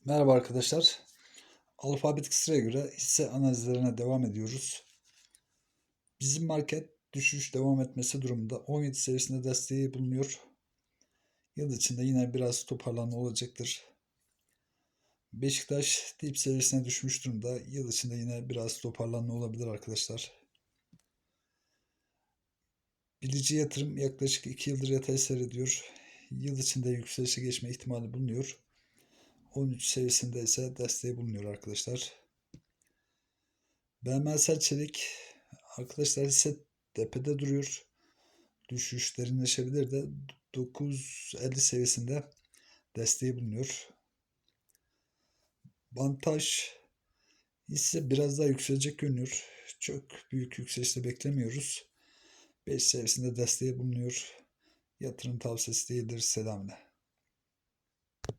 Merhaba arkadaşlar. Alfabetik sıraya göre hisse analizlerine devam ediyoruz. Bizim market düşüş devam etmesi durumunda 17 seviyesinde desteği bulunuyor. Yıl içinde yine biraz toparlanma olacaktır. Beşiktaş dip seviyesine düşmüş durumda. Yıl içinde yine biraz toparlanma olabilir arkadaşlar. Bilici yatırım yaklaşık 2 yıldır yatay seyrediyor. Yıl içinde yükselişe geçme ihtimali bulunuyor. 13 seviyesinde ise desteği bulunuyor arkadaşlar. BMSel Çelik arkadaşlar ise tepede duruyor. Düşüş derinleşebilir de 9.50 seviyesinde desteği bulunuyor. Bantaj ise biraz daha yükselecek görünüyor. Çok büyük yükselişte beklemiyoruz. 5 seviyesinde desteği bulunuyor. Yatırım tavsiyesi değildir. Selamünaleyküm.